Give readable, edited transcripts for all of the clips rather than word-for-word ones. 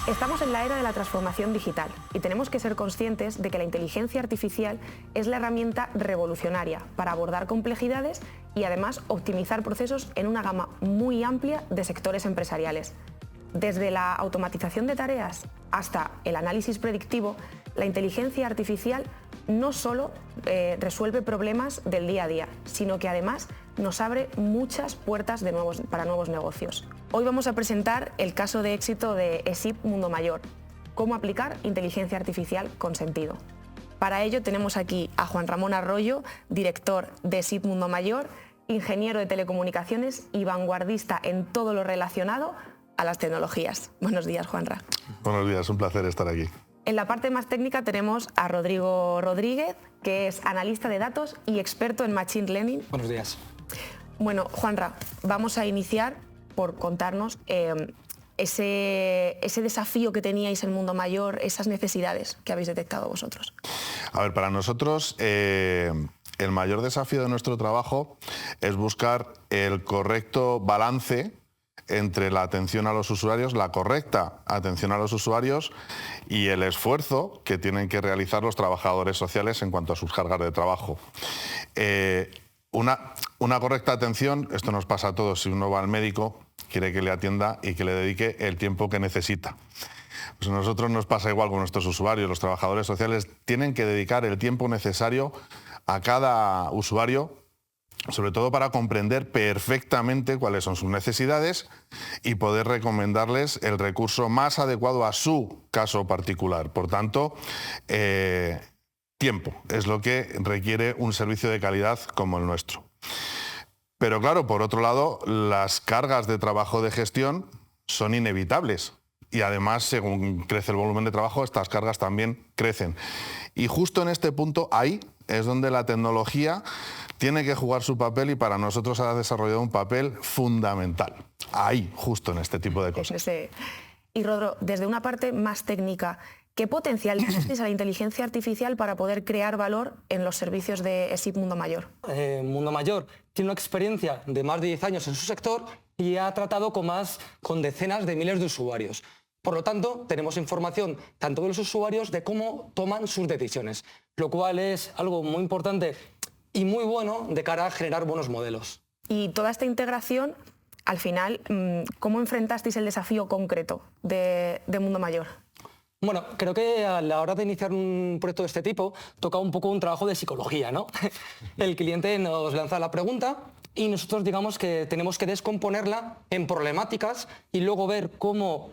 Estamos en la era de la transformación digital y tenemos que ser conscientes de que la inteligencia artificial es la herramienta revolucionaria para abordar complejidades y además optimizar procesos en una gama muy amplia de sectores empresariales. Desde la automatización de tareas hasta el análisis predictivo, la inteligencia artificial no solo resuelve problemas del día a día, sino que además nos abre muchas puertas para nuevos negocios. Hoy vamos a presentar el caso de éxito de ESIP Mundo Mayor, cómo aplicar inteligencia artificial con sentido. Para ello tenemos aquí a Juan Ramón Arroyo, director de ESIP Mundo Mayor, ingeniero de telecomunicaciones y vanguardista en todo lo relacionado a las tecnologías. Buenos días, Juanra. Buenos días, un placer estar aquí. En la parte más técnica tenemos a Rodrigo Rodríguez, que es analista de datos y experto en Machine Learning. Buenos días. Bueno, Juanra, vamos a iniciar por contarnos ese desafío que teníais en Mundo Mayor, esas necesidades que habéis detectado vosotros. A ver, para nosotros el mayor desafío de nuestro trabajo es buscar el correcto balance entre la atención a los usuarios, la correcta atención a los usuarios y el esfuerzo que tienen que realizar los trabajadores sociales en cuanto a sus cargas de trabajo. Una correcta atención, esto nos pasa a todos, si uno va al médico, quiere que le atienda y que le dedique el tiempo que necesita. Pues a nosotros nos pasa igual con nuestros usuarios, los trabajadores sociales tienen que dedicar el tiempo necesario a cada usuario, sobre todo para comprender perfectamente cuáles son sus necesidades y poder recomendarles el recurso más adecuado a su caso particular. Por tanto, tiempo es lo que requiere un servicio de calidad como el nuestro. Pero claro, por otro lado, las cargas de trabajo de gestión son inevitables y además, según crece el volumen de trabajo, estas cargas también crecen. Y justo en este punto, ahí es donde la tecnología tiene que jugar su papel y para nosotros ha desarrollado un papel fundamental. Ahí, justo en este tipo de cosas. Y Rodro, desde una parte más técnica, ¿qué potencial tiene a la inteligencia artificial para poder crear valor en los servicios de ESIP Mundo Mayor? Mundo Mayor tiene una experiencia de más de 10 años en su sector y ha tratado con decenas de miles de usuarios. Por lo tanto, tenemos información tanto de los usuarios de cómo toman sus decisiones, lo cual es algo muy importante y muy bueno de cara a generar buenos modelos. Y toda esta integración, al final, ¿cómo enfrentasteis el desafío concreto de Mundo Mayor? Bueno, creo que a la hora de iniciar un proyecto de este tipo toca un poco un trabajo de psicología, ¿no? El cliente nos lanza la pregunta y nosotros digamos que tenemos que descomponerla en problemáticas y luego ver cómo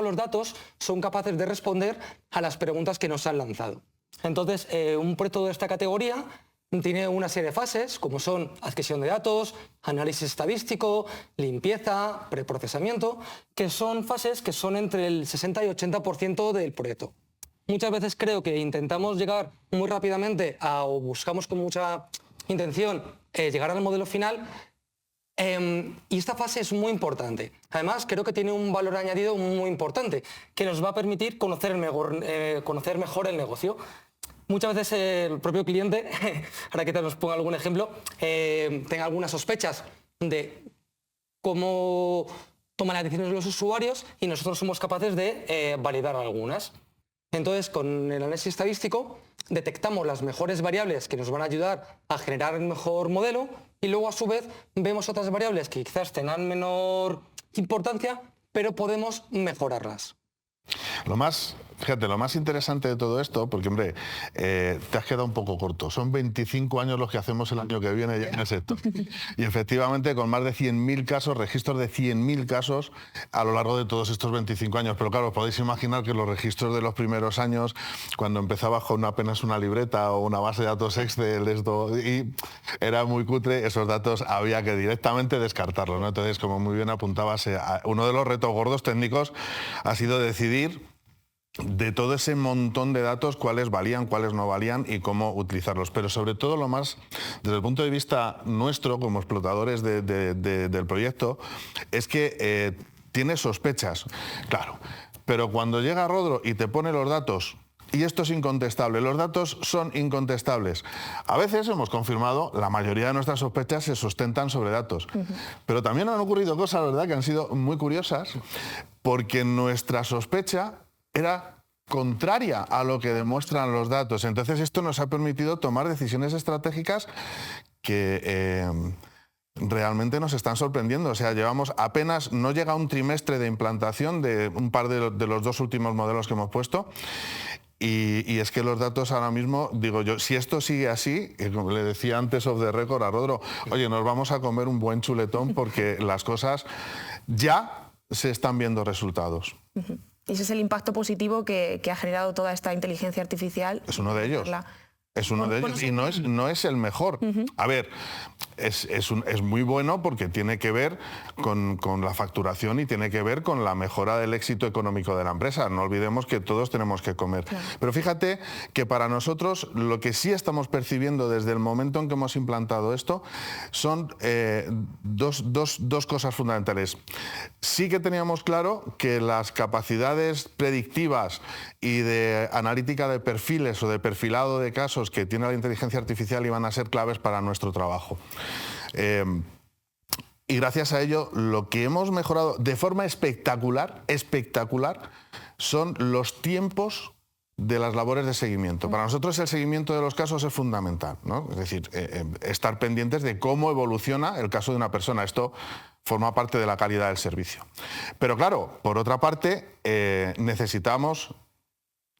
los datos son capaces de responder a las preguntas que nos han lanzado. Entonces, un proyecto de esta categoría tiene una serie de fases, como son adquisición de datos, análisis estadístico, limpieza, preprocesamiento, que son fases que son entre el 60 y 80% del proyecto. Muchas veces creo que intentamos llegar muy rápidamente o buscamos con mucha intención llegar al modelo final y esta fase es muy importante. Además, creo que tiene un valor añadido muy importante que nos va a permitir conocer mejor el negocio. Muchas veces el propio cliente, ahora que te nos ponga algún ejemplo, tenga algunas sospechas de cómo toman las decisiones los usuarios y nosotros somos capaces de validar algunas. Entonces, con el análisis estadístico detectamos las mejores variables que nos van a ayudar a generar el mejor modelo y luego a su vez vemos otras variables que quizás tengan menor importancia, pero podemos mejorarlas. Fíjate, lo más interesante de todo esto, porque hombre, te has quedado un poco corto, son 25 años los que hacemos el año que viene ya en el sector. Y efectivamente con más de 100.000 casos, registros de 100.000 casos a lo largo de todos estos 25 años. Pero claro, podéis imaginar que los registros de los primeros años, cuando empezabas con apenas una libreta o una base de datos Excel, y era muy cutre, esos datos había que directamente descartarlos, ¿no? Entonces, como muy bien apuntabas, uno de los retos gordos técnicos ha sido decidir de todo ese montón de datos, cuáles valían, cuáles no valían y cómo utilizarlos. Pero sobre todo lo más, desde el punto de vista nuestro, como explotadores del proyecto, es que tiene sospechas, claro. Pero cuando llega Rodro y te pone los datos Y esto es incontestable, los datos son incontestables. A veces hemos confirmado, la mayoría de nuestras sospechas se sustentan sobre datos. Pero también han ocurrido cosas, ¿verdad?, que han sido muy curiosas, porque nuestra sospecha era contraria a lo que demuestran los datos. Entonces esto nos ha permitido tomar decisiones estratégicas que realmente nos están sorprendiendo. O sea, llevamos apenas, no llega un trimestre de implantación de un par de los 2 últimos modelos que hemos puesto. Y es que los datos ahora mismo, digo yo, si esto sigue así, como le decía antes off the record a Rodro, oye, nos vamos a comer un buen chuletón porque las cosas ya se están viendo resultados. Y ese es el impacto positivo que ha generado toda esta inteligencia artificial. Es uno de ellos. Es uno de ellos y no es el mejor. A ver, es muy bueno porque tiene que ver con la facturación y tiene que ver con la mejora del éxito económico de la empresa. No olvidemos que todos tenemos que comer. Claro. Pero fíjate que para nosotros lo que sí estamos percibiendo desde el momento en que hemos implantado esto son dos cosas fundamentales. Sí que teníamos claro que las capacidades predictivas y de analítica de perfiles o de perfilado de casos que tiene la inteligencia artificial iban a ser claves para nuestro trabajo. Y gracias a ello, lo que hemos mejorado de forma espectacular, son los tiempos de las labores de seguimiento. Para nosotros el seguimiento de los casos es fundamental, ¿no? Es decir, estar pendientes de cómo evoluciona el caso de una persona. Esto forma parte de la calidad del servicio. Pero claro, por otra parte, necesitamos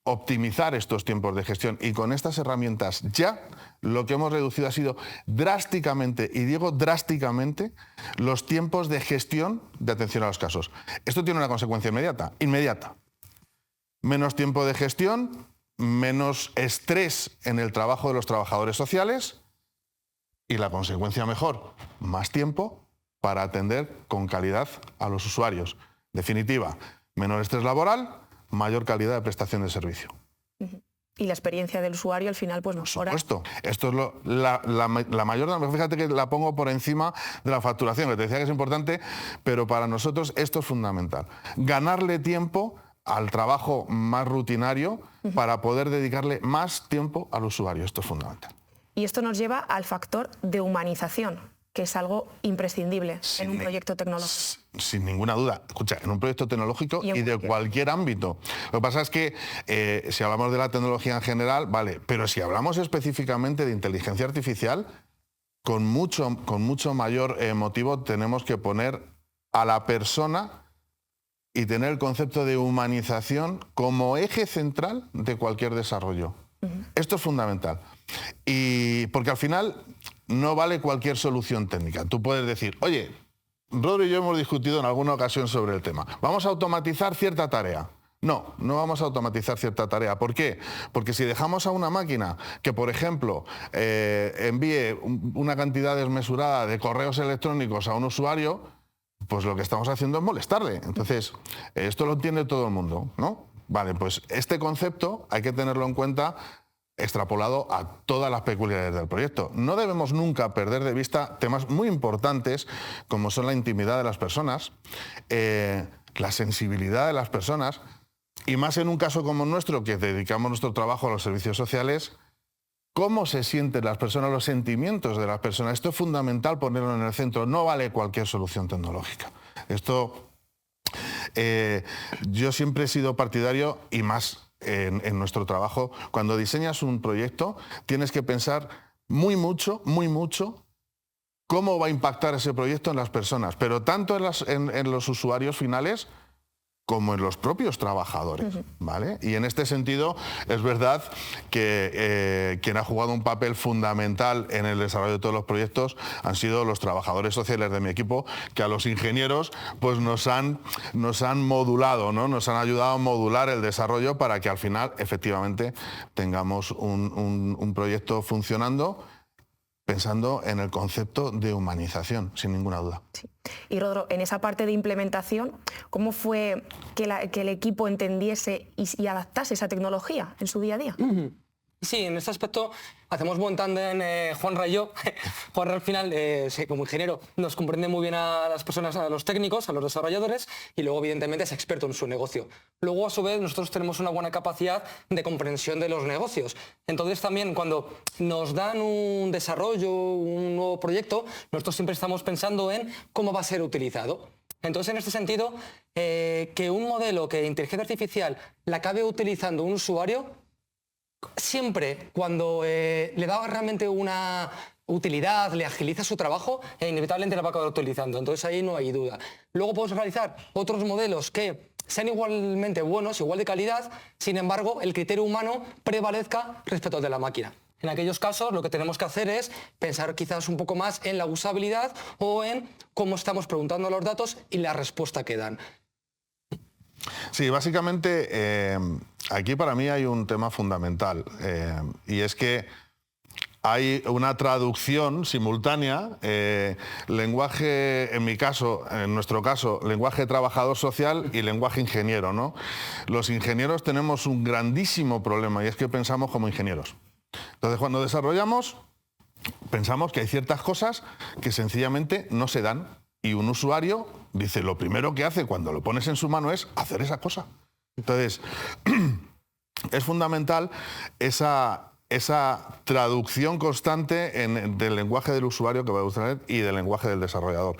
optimizar estos tiempos de gestión y con estas herramientas ya lo que hemos reducido ha sido drásticamente, y digo drásticamente, los tiempos de gestión de atención a los casos. Esto tiene una consecuencia inmediata. Menos tiempo de gestión, menos estrés en el trabajo de los trabajadores sociales y la consecuencia mejor, más tiempo para atender con calidad a los usuarios. Definitiva, menor estrés laboral, mayor calidad de prestación de servicio. Y la experiencia del usuario al final pues mejora. Por supuesto. Esto es la mayor... Fíjate que la pongo por encima de la facturación, que te decía que es importante, pero para nosotros esto es fundamental. Ganarle tiempo al trabajo más rutinario para poder dedicarle más tiempo al usuario. Esto es fundamental. Y esto nos lleva al factor de humanización, que es algo imprescindible en un proyecto tecnológico. Sin ninguna duda. Escucha, en un proyecto tecnológico y de cualquier ámbito. Lo que pasa es que si hablamos de la tecnología en general, vale, pero si hablamos específicamente de inteligencia artificial, con mucho mayor motivo tenemos que poner a la persona y tener el concepto de humanización como eje central de cualquier desarrollo. Esto es fundamental. Y porque al final no vale cualquier solución técnica. Tú puedes decir, oye, Rodro y yo hemos discutido en alguna ocasión sobre el tema. ¿Vamos a automatizar cierta tarea? No, no vamos a automatizar cierta tarea. ¿Por qué? Porque si dejamos a una máquina que, por ejemplo, envíe una cantidad desmesurada de correos electrónicos a un usuario, pues lo que estamos haciendo es molestarle. Entonces, esto lo entiende todo el mundo, ¿no? Vale, pues este concepto hay que tenerlo en cuenta extrapolado a todas las peculiaridades del proyecto. No debemos nunca perder de vista temas muy importantes como son la intimidad de las personas, la sensibilidad de las personas y más en un caso como el nuestro, que dedicamos nuestro trabajo a los servicios sociales, cómo se sienten las personas, los sentimientos de las personas. Esto es fundamental ponerlo en el centro. No vale cualquier solución tecnológica. Esto, yo siempre he sido partidario y más en nuestro trabajo, cuando diseñas un proyecto tienes que pensar muy mucho cómo va a impactar ese proyecto en las personas, pero tanto en los usuarios finales como en los propios trabajadores, ¿vale? Y en este sentido es verdad que quien ha jugado un papel fundamental en el desarrollo de todos los proyectos han sido los trabajadores sociales de mi equipo, que a los ingenieros pues nos han modulado, ¿no? Nos han ayudado a modular el desarrollo para que al final efectivamente tengamos un proyecto funcionando pensando en el concepto de humanización, sin ninguna duda. Sí. Y Rodro, en esa parte de implementación, ¿cómo fue que el equipo entendiese y adaptase esa tecnología en su día a día? Sí, en este aspecto hacemos buen tándem Juanra y yo. Juanra al final, como ingeniero, nos comprende muy bien a las personas, a los técnicos, a los desarrolladores, y luego evidentemente es experto en su negocio. Luego a su vez nosotros tenemos una buena capacidad de comprensión de los negocios. Entonces también cuando nos dan un desarrollo, un nuevo proyecto, nosotros siempre estamos pensando en cómo va a ser utilizado. Entonces, en este sentido, que un modelo que inteligencia artificial la acabe utilizando un usuario, siempre cuando le da realmente una utilidad, le agiliza su trabajo, inevitablemente la va a acabar utilizando. Entonces ahí no hay duda. Luego podemos realizar otros modelos que sean igualmente buenos, igual de calidad, sin embargo el criterio humano prevalezca respecto al de la máquina. En aquellos casos lo que tenemos que hacer es pensar quizás un poco más en la usabilidad o en cómo estamos preguntando los datos y la respuesta que dan. Sí, básicamente aquí para mí hay un tema fundamental y es que hay una traducción simultánea, lenguaje, en mi caso, en nuestro caso, lenguaje trabajador social y lenguaje ingeniero, ¿no? Los ingenieros tenemos un grandísimo problema y es que pensamos como ingenieros. Entonces, cuando desarrollamos, pensamos que hay ciertas cosas que sencillamente no se dan y un usuario dice, lo primero que hace cuando lo pones en su mano es hacer esa cosa. Entonces, es fundamental esa traducción constante del lenguaje del usuario que va a usar y del lenguaje del desarrollador.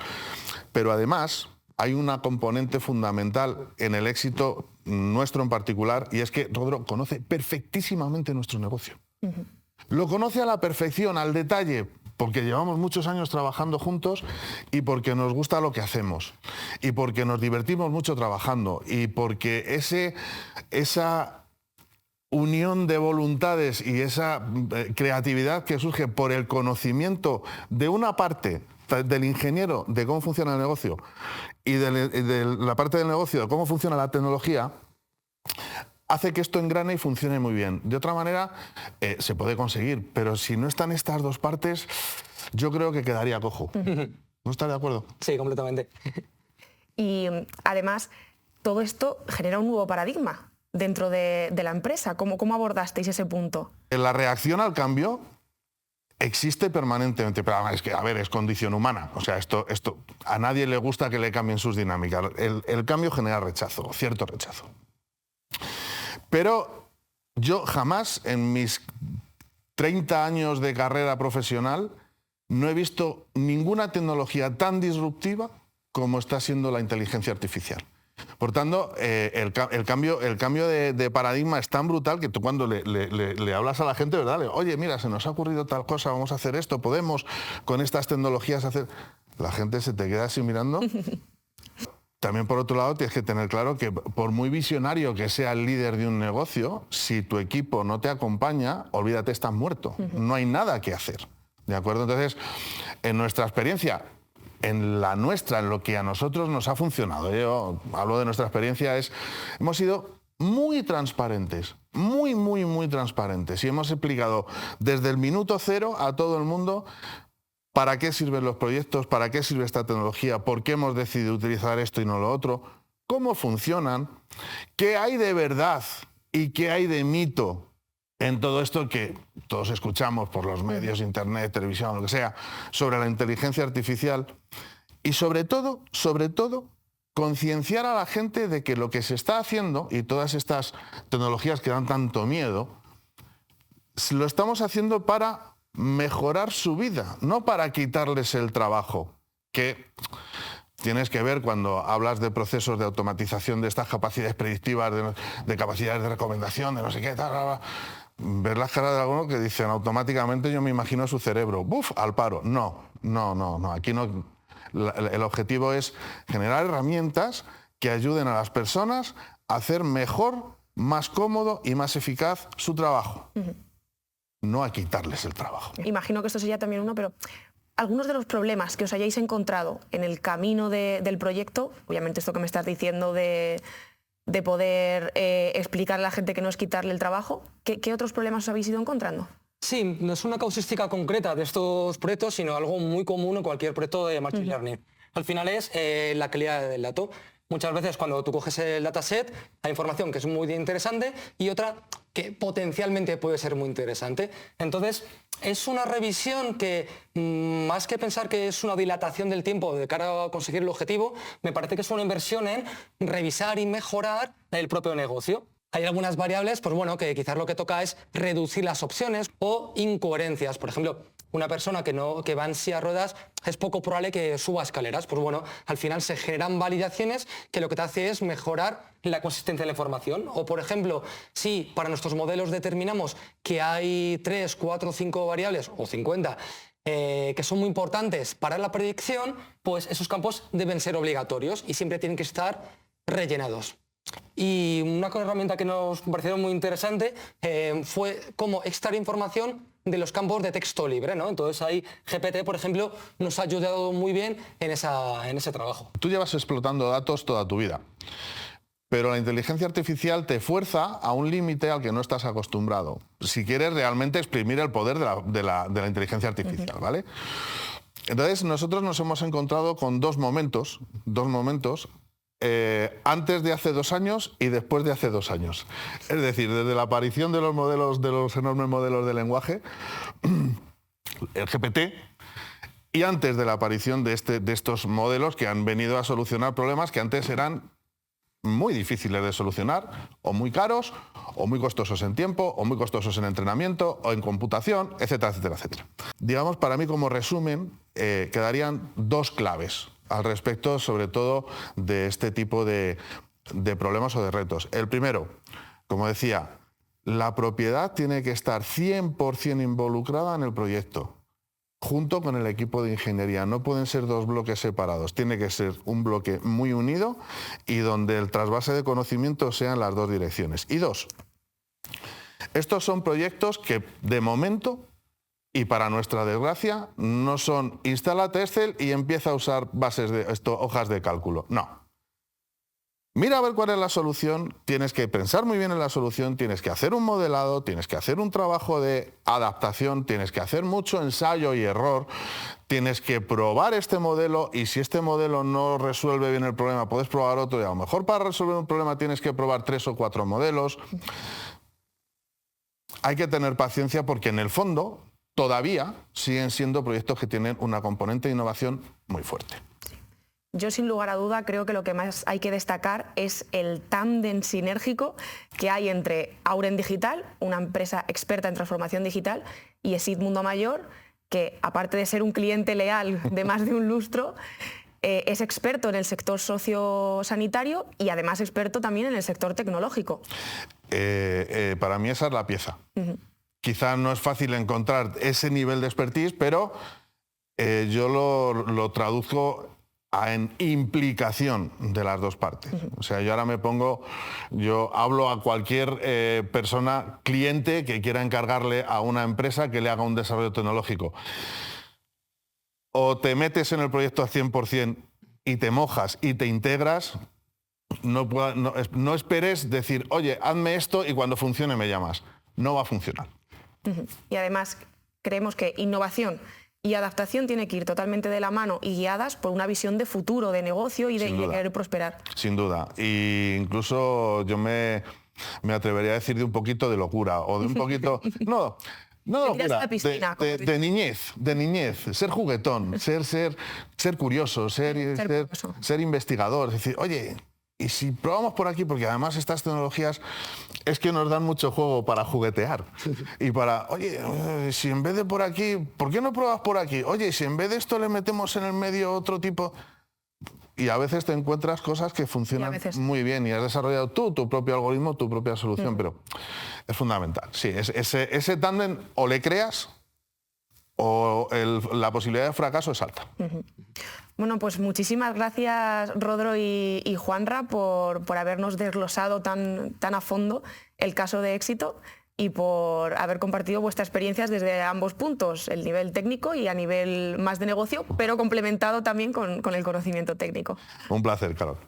Pero además hay una componente fundamental en el éxito nuestro en particular y es que Rodro conoce perfectísimamente nuestro negocio. Lo conoce a la perfección, al detalle, porque llevamos muchos años trabajando juntos y porque nos gusta lo que hacemos y porque nos divertimos mucho trabajando y porque esa unión de voluntades y esa creatividad que surge por el conocimiento de una parte del ingeniero de cómo funciona el negocio y de la parte del negocio de cómo funciona la tecnología, hace que esto engrane y funcione muy bien. De otra manera, se puede conseguir, pero si no están estas dos partes, yo creo que quedaría cojo. ¿No estás de acuerdo? Sí, completamente. Y además, todo esto genera un nuevo paradigma dentro de la empresa. ¿Cómo abordasteis ese punto? La reacción al cambio existe permanentemente, pero es que, a ver, es condición humana. O sea, esto a nadie le gusta que le cambien sus dinámicas. El cambio genera rechazo, cierto rechazo. Pero yo jamás en mis 30 años de carrera profesional no he visto ninguna tecnología tan disruptiva como está siendo la inteligencia artificial. Por tanto, el cambio de paradigma es tan brutal que tú cuando le hablas a la gente, ¿verdad? Oye, mira, se nos ha ocurrido tal cosa, vamos a hacer esto, podemos con estas tecnologías hacer... La gente se te queda así mirando. También, por otro lado, tienes que tener claro que por muy visionario que sea el líder de un negocio, si tu equipo no te acompaña, olvídate, estás muerto. No hay nada que hacer. ¿De acuerdo? Entonces, en nuestra experiencia, en la nuestra, en lo que a nosotros nos ha funcionado, yo hablo de nuestra experiencia, hemos sido muy transparentes, muy transparentes. Y hemos explicado desde el minuto cero a todo el mundo para qué sirven los proyectos, para qué sirve esta tecnología, por qué hemos decidido utilizar esto y no lo otro, cómo funcionan, qué hay de verdad y qué hay de mito en todo esto que todos escuchamos por los medios, internet, televisión, lo que sea, sobre la inteligencia artificial y sobre todo, concienciar a la gente de que lo que se está haciendo y todas estas tecnologías que dan tanto miedo, lo estamos haciendo para mejorar su vida, no para quitarles el trabajo, que tienes que ver cuando hablas de procesos de automatización de estas capacidades predictivas, de capacidades de recomendación, de no sé qué, ver las caras de algunos que dicen automáticamente, yo me imagino su cerebro, ¡buf!, al paro. No, aquí no. El objetivo es generar herramientas que ayuden a las personas a hacer mejor, más cómodo y más eficaz su trabajo. No a quitarles el trabajo. Imagino que esto sería también uno, pero algunos de los problemas que os hayáis encontrado en el camino del proyecto, obviamente esto que me estás diciendo de poder explicar a la gente que no es quitarle el trabajo, ¿qué otros problemas os habéis ido encontrando? Sí, no es una causística concreta de estos proyectos, sino algo muy común en cualquier proyecto de Machine Learning. Al final es la calidad del dato. Muchas veces cuando tú coges el dataset hay información que es muy interesante y otra que potencialmente puede ser muy interesante. Entonces, es una revisión que, más que pensar que es una dilatación del tiempo de cara a conseguir el objetivo, me parece que es una inversión en revisar y mejorar el propio negocio. Hay algunas variables, pues bueno, que quizás lo que toca es reducir las opciones o incoherencias. Por ejemplo, una persona que va en silla de ruedas es poco probable que suba escaleras. Pues bueno, al final se generan validaciones que lo que te hace es mejorar la consistencia de la información. O por ejemplo, si para nuestros modelos determinamos que hay 3, 4, 5 variables o 50 que son muy importantes para la predicción, pues esos campos deben ser obligatorios y siempre tienen que estar rellenados. Y una herramienta que nos pareció muy interesante fue cómo extraer información de los campos de texto libre, ¿no? Entonces ahí GPT, por ejemplo, nos ha ayudado muy bien en ese trabajo. Tú llevas explotando datos toda tu vida, pero la inteligencia artificial te fuerza a un límite al que no estás acostumbrado, si quieres realmente exprimir el poder de la inteligencia artificial, ¿vale? Entonces nosotros nos hemos encontrado con dos momentos, antes de hace 2 años y después de hace 2 años. Es decir, desde la aparición de los enormes modelos de lenguaje, el GPT, y antes de la aparición de estos modelos que han venido a solucionar problemas que antes eran muy difíciles de solucionar, o muy caros, o muy costosos en tiempo, o muy costosos en entrenamiento, o en computación, etcétera, etcétera, etcétera. Digamos, para mí como resumen, quedarían 2 claves al respecto, sobre todo, de este tipo de problemas o de retos. El primero, como decía, la propiedad tiene que estar 100% involucrada en el proyecto, junto con el equipo de ingeniería. No pueden ser 2 bloques separados, tiene que ser un bloque muy unido y donde el trasvase de conocimiento sea en las 2 direcciones. Y 2, estos son proyectos que, de momento, y para nuestra desgracia, no son instálate Excel y empieza a usar hojas de cálculo. No. Mira a ver cuál es la solución, tienes que pensar muy bien en la solución, tienes que hacer un modelado, tienes que hacer un trabajo de adaptación, tienes que hacer mucho ensayo y error, tienes que probar este modelo y si este modelo no resuelve bien el problema, puedes probar otro y a lo mejor para resolver un problema tienes que probar 3 o 4 modelos. Hay que tener paciencia porque en el fondo todavía siguen siendo proyectos que tienen una componente de innovación muy fuerte. Yo, sin lugar a duda, creo que lo que más hay que destacar es el tándem sinérgico que hay entre Auren Digital, una empresa experta en transformación digital, y ESID Mundo Mayor, que aparte de ser un cliente leal de más de un lustro, es experto en el sector sociosanitario y además experto también en el sector tecnológico. Para mí esa es la pieza. Quizá no es fácil encontrar ese nivel de expertise, pero yo lo traduzco en implicación de las 2 partes. O sea, yo ahora yo hablo a cualquier persona, cliente, que quiera encargarle a una empresa que le haga un desarrollo tecnológico. O te metes en el proyecto al 100% y te mojas y te integras, no esperes decir, oye, hazme esto y cuando funcione me llamas. No va a funcionar. Y además creemos que innovación y adaptación tiene que ir totalmente de la mano y guiadas por una visión de futuro, de negocio y de querer prosperar. Sin duda. E incluso yo me atrevería a decir de un poquito de locura o de un poquito... No locura, de niñez, ser juguetón, ser curioso, ser investigador. Es decir, oye, y si probamos por aquí, porque además estas tecnologías es que nos dan mucho juego para juguetear. Y para, oye, si en vez de por aquí, ¿por qué no pruebas por aquí? Oye, si en vez de esto le metemos en el medio otro tipo... Y a veces te encuentras cosas que funcionan muy bien y has desarrollado tú tu propio algoritmo, tu propia solución, pero es fundamental. Sí, ese tándem o le creas o la posibilidad de fracaso es alta. Bueno, pues muchísimas gracias, Rodro y Juanra, por habernos desglosado tan a fondo el caso de éxito y por haber compartido vuestras experiencias desde ambos puntos, el nivel técnico y a nivel más de negocio, pero complementado también con el conocimiento técnico. Un placer, Carol.